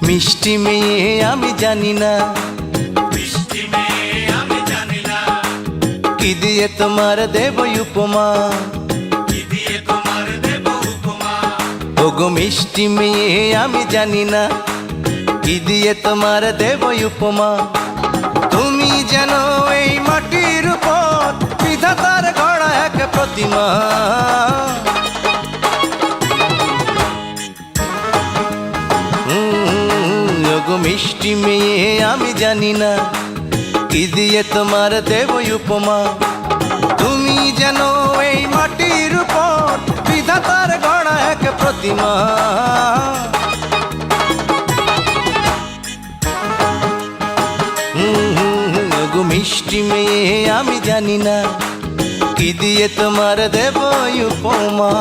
মিষ্টি মেয়ে আমি জানি না, মিষ্টি মেয়ে আমি জানি না, কি দিয়ে তোমার দেব উপমা, কি দিয়ে তোমার দেব উপমা। ওগো মিষ্টি মেয়ে আমি জানি না, কি দিয়ে তোমার দেব উপমা। তুমি যেন এই মাটির উপর বিধাতার গড়া এক প্রতিমা। ওগো মিষ্টি মেয়ে আমি জানি না, কি দিয়ে তোমার দেব উপমা। তুমি যেন এই মাটির উপর বিধাতার গড়া এক প্রতিমা। ওগো মিষ্টি মেয়ে আমি জানি না, কি দিয়ে তোমার দেব উপমা।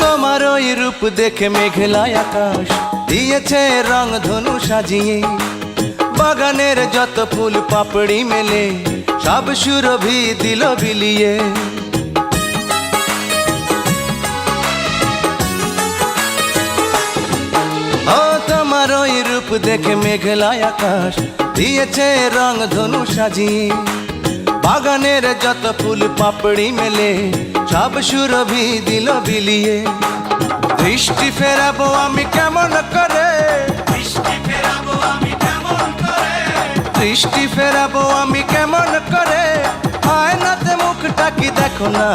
তোমার ওই রূপ দেখে মেঘলা আকাশ দিয়েছে রং ধনু সাজিয়ে। বাগানের যত ফুল পাপড়ি মেলে সব সুরভি দিল বিলিয়ে। ও তোমার ওই রূপ দেখে মেঘলা আকাশ দিয়েছে রং ধনু সাজিয়ে। বাগানের যত ফুল পাপড়ি মেলে সব সুরভি দিল বিলিয়ে। দৃষ্টি ফেরাবো আমি কেমন করে, দৃষ্টি ফেরাবো আমি কেমন করে, দৃষ্টি ফেরাবো আমি কেমন করে, আয়নাতে মুখটা কি দেখো না।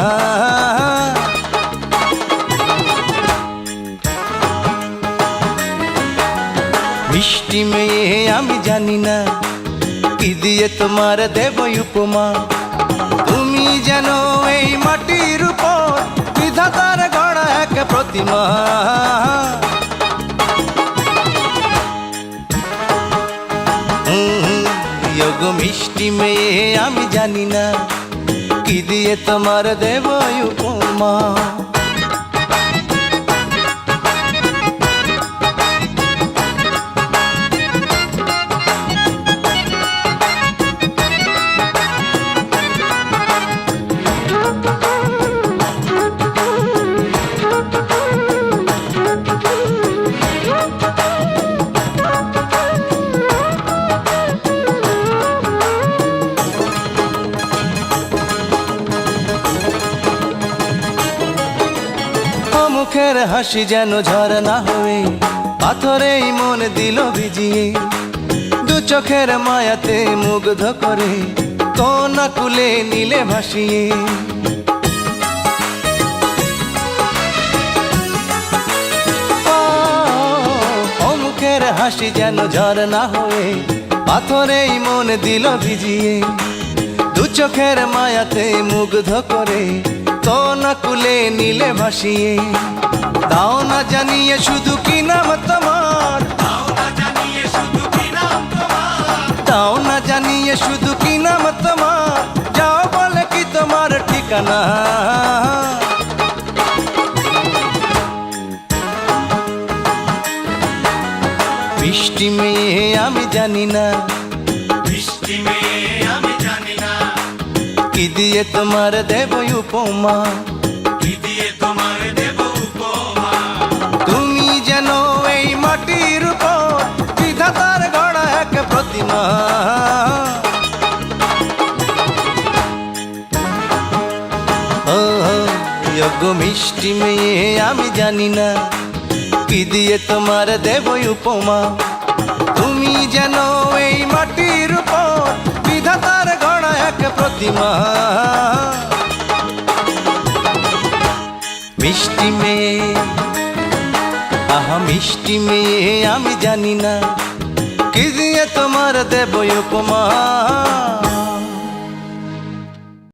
মিষ্টি মেয়ে আমি জানি না, কি দিয়ে তোমার দেব উপমা। তুমি যেন এই মাটির উপর বিধাতার গড়া এক প্রতিমা। ওগো মিষ্টি মেয়ে আমি জানি না, কি দিয়ে তোমার দেব উপমা। মুখের হাসি যেন ঝরনা হয়ে পাথরেই মন দিল ভিজিয়ে। দু চোখের মায়াতে মুগ্ধ করে কোনা কুলে নীলে ভাসিয়ে। ও মুখের হাসি যেন ঝরনা হয়ে পাথরেই মন দিল ভিজিয়ে। দু চোখের মায়াতে মুগ্ধ করে কোনা কুলে নীলে ভাসিয়ে। দাও না জানিয়ে শুধু কি নাম তোমার, দাও না জানিয়ে শুধু কি নাম তোমার, দাও না জানিয়ে শুধু কি নাম তোমার। যাও বলে কি তোমার ঠিকানা। মিষ্টি মেয়ে আমি জানি না, মিষ্টি মেয়ে আমি জানি না, কি দিয়ে তোমার দেব উপমা। কি দিয়ে তোমার দেব উপমা। তুমি যেন এই মাটির উপর বিধাতার গড়া এক প্রতিমা। ও ওগো মিষ্টি মেয়ে আমি জানি না, কি দিয়ে তোমার দেব উপমা। তুমি যেন এই মাটির উপর বিধাতার গড়া এক প্রতিমা। প্রতিমা। মিষ্টি মেয়ে, আহা মিষ্টি মেয়ে, আমি জানি না কি দিয়ে তোমার দেব উপমা।